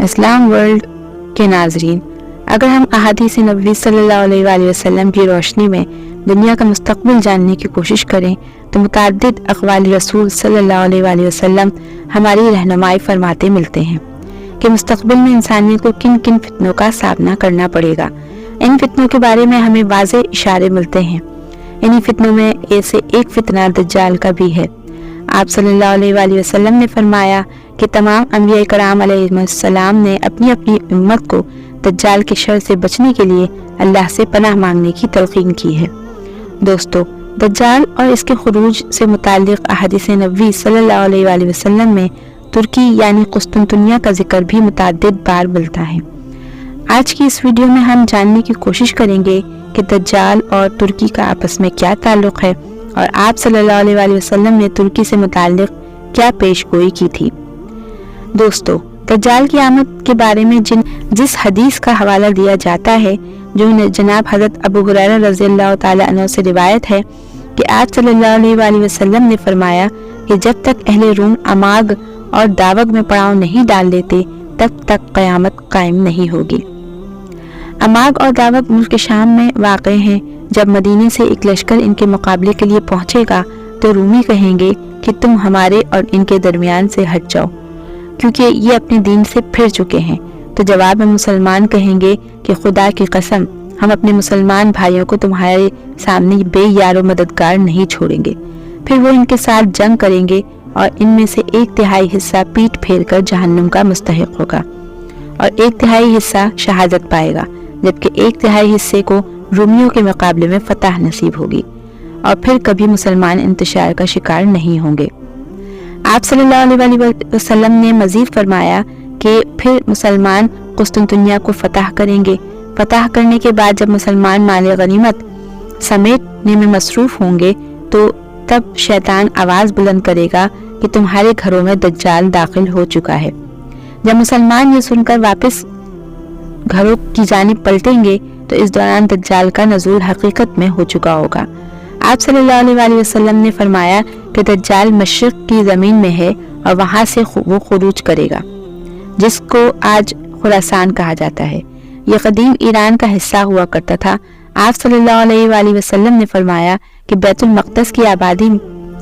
اسلام world کے ناظرین، اگر ہم احادیث نبوی صلی اللہ علیہ وآلہ وسلم کی روشنی میں دنیا کا مستقبل جاننے کی کوشش کریں تو متعدد اقوال رسول صلی اللہ علیہ وآلہ وسلم ہماری رہنمائی فرماتے ملتے ہیں کہ مستقبل میں انسانیت کو کن کن فتنوں کا سامنا کرنا پڑے گا۔ ان فتنوں کے بارے میں ہمیں واضح اشارے ملتے ہیں۔ انہی فتنوں میں ایسے ایک فتنہ دجال کا بھی ہے۔ آپ صلی اللہ علیہ وآلہ وسلم نے فرمایا کہ تمام انبیاء کرام علیہ السلام نے اپنی اپنی امت کو دجال کے شر سے بچنے کے لیے اللہ سے پناہ مانگنے کی تلقین کی ہے۔ دوستو، دجال اور اس کے خروج سے متعلق احادیث نبوی صلی اللہ علیہ وآلہ وسلم میں ترکی یعنی قسطنطنیہ کا ذکر بھی متعدد بار ملتا ہے۔ آج کی اس ویڈیو میں ہم جاننے کی کوشش کریں گے کہ دجال اور ترکی کا آپس میں کیا تعلق ہے اور آپ صلی اللہ علیہ وآلہ وسلم نے ترکی سے متعلق کیا پیش گوئی کی تھی۔ دوستو، دجال کی آمد کے بارے میں جس حدیث کا حوالہ دیا جاتا ہے، جو جناب حضرت ابو ہریرہ رضی اللہ تعالیٰ عنہ سے روایت ہے کہ آپ صلی اللہ علیہ وآلہ وسلم نے فرمایا کہ جب تک اہل روم اماگ اور داوگ میں پڑاؤ نہیں ڈال دیتے تب تک قیامت قائم نہیں ہوگی۔ اماگ اور داوگ ملک شام میں واقع ہیں۔ جب مدینے سے ایک لشکر ان کے مقابلے کے لیے پہنچے گا تو رومی کہیں گے کہ تم ہمارے اور ان کے درمیان سے ہٹ جاؤ، کیونکہ یہ اپنے دین سے پھر چکے ہیں۔ تو جواب میں مسلمان کہیں گے کہ خدا کی قسم، ہم اپنے مسلمان بھائیوں کو تمہارے سامنے بے یار و مددگار نہیں چھوڑیں گے۔ پھر وہ ان کے ساتھ جنگ کریں گے اور ان میں سے 1/3 حصہ پیٹ پھیر کر جہنم کا مستحق ہوگا اور 1/3 حصہ شہادت پائے گا، جبکہ 1/3 حصے کو رومیوں کے مقابلے میں فتح نصیب ہوگی اور پھر کبھی مسلمان انتشار کا شکار نہیں ہوں گے۔ آپ صلی اللہ علیہ وآلہ وسلم نے مزید فرمایا کہ پھر مسلمان قسطنطنیہ کو فتح کریں گے۔ فتح کرنے کے بعد جب مسلمان مال غنیمت سمیٹنے میں مصروف ہوں گے تو تب شیطان آواز بلند کرے گا کہ تمہارے گھروں میں دجال داخل ہو چکا ہے۔ جب مسلمان یہ سن کر واپس گھروں کی جانب پلٹیں گے تو اس دوران دجال کا نزول حقیقت میں ہو چکا ہوگا۔ آپ صلی اللہ علیہ وآلہ وسلم نے فرمایا کہ دجال مشرق کی زمین میں ہے اور وہاں سے وہ خروج کرے گا، جس کو آج خراسان کہا جاتا ہے۔ یہ قدیم ایران کا حصہ ہوا کرتا تھا۔ آپ صلی اللہ علیہ وآلہ وسلم نے فرمایا کہ بیت المقدس کی آبادی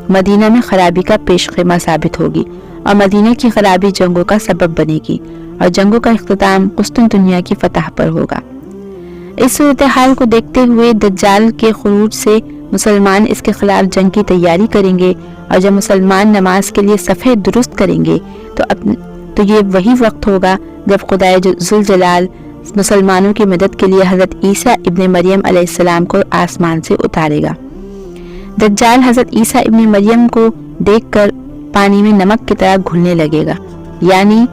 مدینہ میں خرابی کا پیش خیمہ ثابت ہوگی اور مدینہ کی خرابی جنگوں کا سبب بنے گی اور جنگوں کا اختتام قسطنطنیہ کی فتح پر ہوگا۔ اس صورتحال کو دیکھتے ہوئے دجال کے خروج سے مسلمان اس کے خلاف جنگ کی تیاری کریں گے، اور جب مسلمان نماز کے لیے صفیں درست کریں گے تو یہ وہی وقت ہوگا جب خدائے ذوالجلال مسلمانوں کی مدد کے لیے حضرت عیسیٰ ابن مریم علیہ السلام کو آسمان سے اتارے گا۔ دجال حضرت عیسیٰ ابن مریم کو دیکھ کر پانی میں نمک کی طرح گھلنے لگے گا، یعنی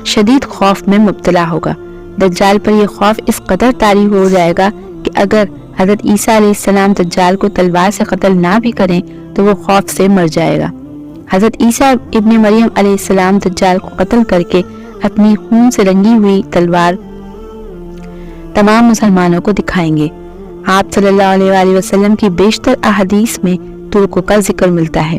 شدید خوف میں مبتلا ہوگا۔ دجال پر یہ خوف اس قدر طاری ہو جائے گا کہ اگر حضرت عیسیٰ علیہ السلام دجال کو تلوار سے قتل نہ بھی کریں تو وہ خوف سے مر جائے گا۔ حضرت عیسیٰ ابن مریم علیہ السلام دجال کو قتل کر کے اپنی خون سے رنگی ہوئی تلوار تمام مسلمانوں کو دکھائیں گے۔ آپ صلی اللہ علیہ وآلہ وسلم کی بیشتر احادیث میں ترکوں کا ذکر ملتا ہے۔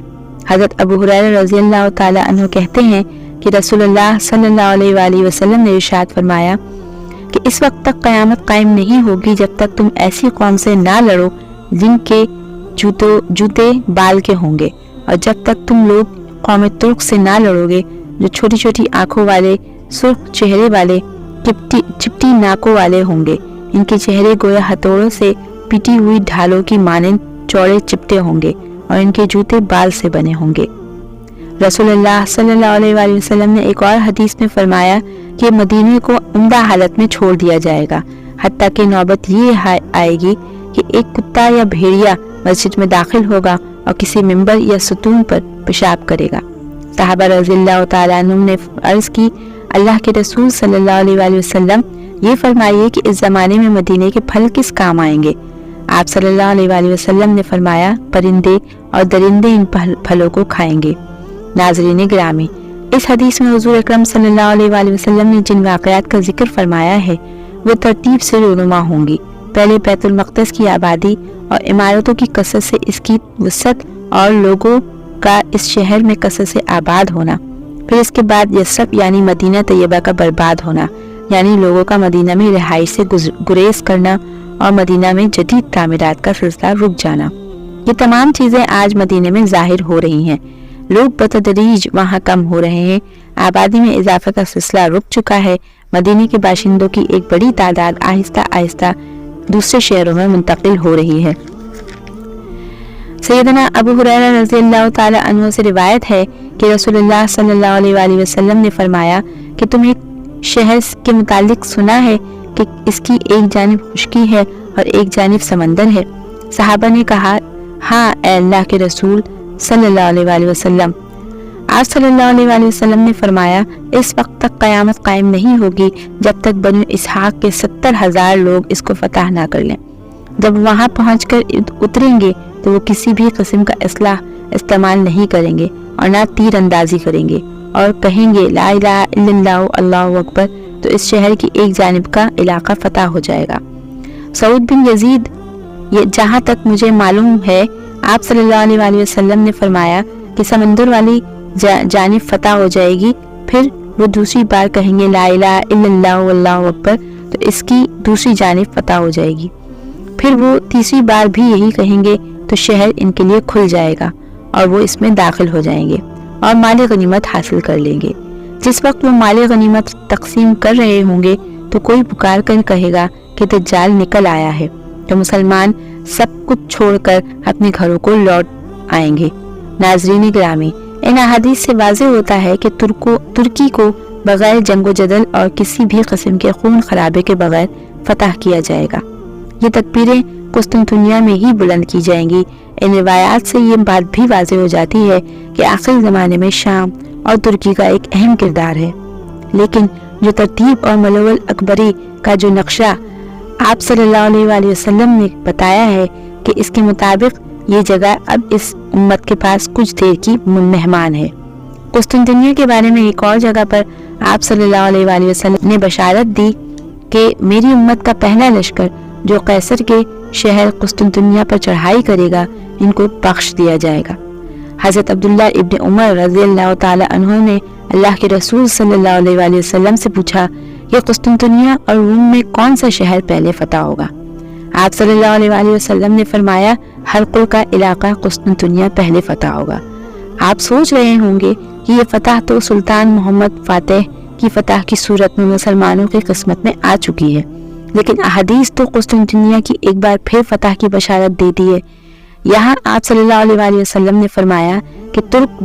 حضرت ابو ہریرہ رضی اللہ تعالیٰ عنہ کہتے ہیں کہ رسول اللہ صلی اللہ علیہ وآلہ وسلم نے ارشاد فرمایا کہ اس وقت تک قیامت قائم نہیں ہوگی جب تک تم ایسی قوم سے نہ لڑو جن کے جوتے بال کے ہوں گے، اور جب تک تم لوگ قوم ترک سے نہ لڑو گے جو چھوٹی چھوٹی آنکھوں والے، سرخ چہرے والے، چپٹی ناکوں والے ہوں گے۔ ان کے چہرے گویا ہتھوڑوں سے پیٹی ہوئی ڈھالوں کی مانند چوڑے چپٹے ہوں گے اور ان کے جوتے بال سے بنے ہوں گے۔ رسول اللہ صلی اللہ علیہ وآلہ وسلم نے ایک اور حدیث میں فرمایا کہ مدینے کو عمدہ حالت میں چھوڑ دیا جائے گا، حتیٰ کہ نوبت یہ آئے گی کہ ایک کتا یا بھیڑیا مسجد میں داخل ہوگا اور کسی ممبر یا ستون پر پیشاب کرے گا۔ صحابہ رضی اللہ تعالیٰ عنہ نے عرض کی، اللہ کے رسول صلی اللہ علیہ وآلہ وسلم یہ فرمائیے کہ اس زمانے میں مدینے کے پھل کس کام آئیں گے؟ آپ صلی اللہ علیہ وآلہ وسلم نے فرمایا، پرندے اور درندے ان پھلوں کو کھائیں گے۔ ناظرین گرامی، اس حدیث میں حضور اکرم صلی اللہ علیہ وآلہ وسلم نے جن واقعات کا ذکر فرمایا ہے وہ ترتیب سے رونما ہوں گی۔ پہلے بیت المقدس کی آبادی اور عمارتوں کی کثرت سے اس کی وسعت اور لوگوں کا اس شہر میں کثرت سے آباد ہونا، پھر اس کے بعد یثرب یعنی مدینہ طیبہ کا برباد ہونا، یعنی لوگوں کا مدینہ میں رہائش سے گریز کرنا اور مدینہ میں جدید تعمیرات کا سلسلہ رک جانا، یہ تمام چیزیں آج مدینہ میں ظاہر ہو رہی ہیں۔ لوگ بتدریج وہاں کم ہو رہے ہیں، آبادی میں اضافے کا سلسلہ رک چکا ہے، مدینہ کے باشندوں کی ایک بڑی تعداد آہستہ آہستہ دوسرے شہروں میں منتقل ہو رہی ہے۔ سیدنا ابو ہریرہ رضی اللہ تعالی عنہ سے روایت ہے کہ رسول اللہ صلی اللہ علیہ وآلہ وسلم نے فرمایا کہ تم ایک شہر کے متعلق سنا ہے کہ اس کی ایک جانب خشکی ہے اور ایک جانب سمندر ہے؟ صحابہ نے کہا ہاں اے اللہ کے رسول صلی اللہ علیہ وآلہ وسلم۔ آپ صلی اللہ علیہ وآلہ وسلم نے فرمایا اس وقت تک قیامت قائم نہیں ہوگی جب تک بنو اسحاق کے 70,000 لوگ اس کو فتح نہ کر لیں۔ جب وہاں پہنچ کر اتریں گے تو وہ کسی بھی قسم کا اسلحہ استعمال نہیں کریں گے اور نہ تیر اندازی کریں گے اور کہیں گے لا الہ الا اللہ اللہ اکبر، تو اس شہر کی ایک جانب کا علاقہ فتح ہو جائے گا۔ سعود بن یزید، یہ جہاں تک مجھے معلوم ہے آپ صلی اللہ علیہ وآلہ وسلم نے فرمایا کہ سمندر والی جانب فتح ہو جائے گی، پھر وہ دوسری بار کہیں گے لا الہ الا اللہ واللہ اکبر، تو اس کی دوسری جانب فتح ہو جائے گی، پھر وہ تیسری بار بھی یہی کہیں گے تو شہر ان کے لیے کھل جائے گا اور وہ اس میں داخل ہو جائیں گے اور مال غنیمت حاصل کر لیں گے۔ جس وقت وہ مال غنیمت تقسیم کر رہے ہوں گے تو کوئی پکار کر کہے گا کہ دجال نکل آیا ہے، تو مسلمان سب کچھ چھوڑ کر اپنے گھروں کو لوٹ آئیں گے۔ ناظرین گرامی، ان احادیث سے واضح ہوتا ہے کہ ترکی کو بغیر جنگ و جدل اور کسی بھی قسم کے خون خرابے کے بغیر فتح کیا جائے گا۔ یہ تکبیریں قسطنطنیہ میں ہی بلند کی جائیں گی۔ ان روایات سے یہ بات بھی واضح ہو جاتی ہے کہ آخری زمانے میں شام اور ترکی کا ایک اہم کردار ہے، لیکن جو ترتیب اور ملول اکبری کا جو نقشہ آپ صلی اللہ علیہ وآلہ وسلم نے بتایا ہے کہ اس کے مطابق یہ جگہ اب اس امت کے پاس کچھ دیر کی مہمان ہے۔ قسطنطنیہ کے بارے میں ایک اور جگہ پر آپ صلی اللہ علیہ وآلہ وسلم نے بشارت دی کہ میری امت کا پہلا لشکر جو قیصر کے شہر قسطنطنیہ پر چڑھائی کرے گا ان کو بخش دیا جائے گا۔ حضرت عبداللہ ابن عمر رضی اللہ تعالی عنہ نے اللہ کے رسول صلی اللہ علیہ وآلہ وسلم سے پوچھا کہ قسطنطنیہ اور روم میں کون سا شہر پہلے فتح ہوگا؟ آپ صلی اللہ علیہ وآلہ وسلم نے فرمایا حلقل کا علاقہ قسطنطنیہ پہلے فتح ہوگا۔ آپ سوچ رہے ہوں گے کہ یہ فتح تو سلطان محمد فاتح کی فتح کی صورت میں مسلمانوں کی قسمت میں آ چکی ہے، لیکن احادیث تو قسطنطنیہ کی ایک بار پھر فتح کی بشارت دیتی ہے۔ یہاں آپ صلی اللہ علیہ وآلہ وسلم نے فرمایا کہ ترک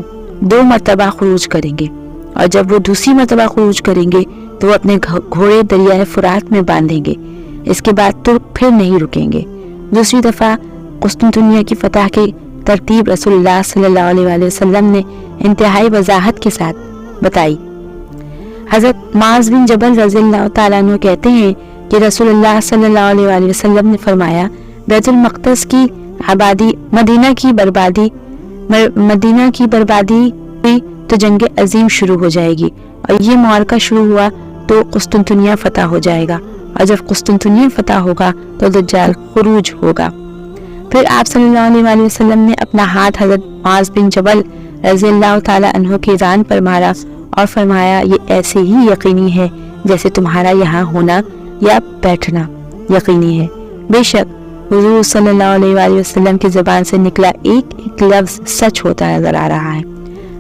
2 مرتبہ خروج کریں گے، اور جب وہ دوسری مرتبہ خروج کریں گے تو وہ اپنے گھوڑے دریائے فرات میں باندھیں گے، اس کے بعد ترک پھر نہیں رکیں گے۔ دوسری دفعہ قسطنطنیہ کی فتح کی ترتیب رسول اللہ صلی اللہ علیہ وآلہ وسلم نے انتہائی وضاحت کے ساتھ بتائی۔ حضرت معاذ بن جبل رضی اللہ تعالیٰ عنہ کہتے ہیں کہ رسول اللہ صلی اللہ علیہ وآلہ وسلم نے فرمایا بیت المقدس کی آبادی مدینہ کی بربادی ہوئی تو جنگ عظیم شروع ہو جائے گی، اور یہ معرکہ شروع ہوا تو قسطنطنیہ فتح ہو جائے گا، اور جب قسطنطنیہ فتح ہوگا تو دجال خروج ہوگا۔ پھر آپ صلی اللہ علیہ وآلہ وسلم نے اپنا ہاتھ حضرت معاذ بن جبل رضی اللہ تعالی عنہ کی ران پر مارا اور فرمایا یہ ایسے ہی یقینی ہے جیسے تمہارا یہاں ہونا یا بیٹھنا یقینی ہے۔ بے شک حضور صلی اللہ علیہ وآلہ وسلم کی زبان سے نکلا ایک ایک لفظ سچ ہوتا نظر آ رہا ہے۔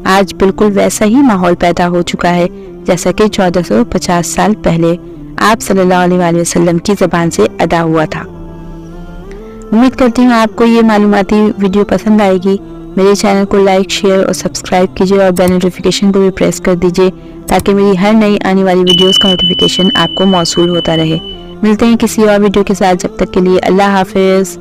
آج بالکل ویسا ہی ماحول پیدا ہو چکا ہے جیسا کہ 1450 سال پہلے آپ صلی اللہ علیہ وآلہ وسلم کی زبان سے ادا ہوا تھا۔ امید کرتی ہوں آپ کو یہ معلوماتی ویڈیو پسند آئے گی۔ میرے چینل کو لائک، شیئر اور سبسکرائب کیجیے اور بیل نوٹیفیکیشن کو بھی پریس کر دیجیے تاکہ میری ہر نئی آنے والی ویڈیوز کا نوٹیفیکیشن آپ کو موصول ہوتا رہے۔ ملتے ہیں کسی اور ویڈیو کے ساتھ، جب تک کے لیے اللہ حافظ۔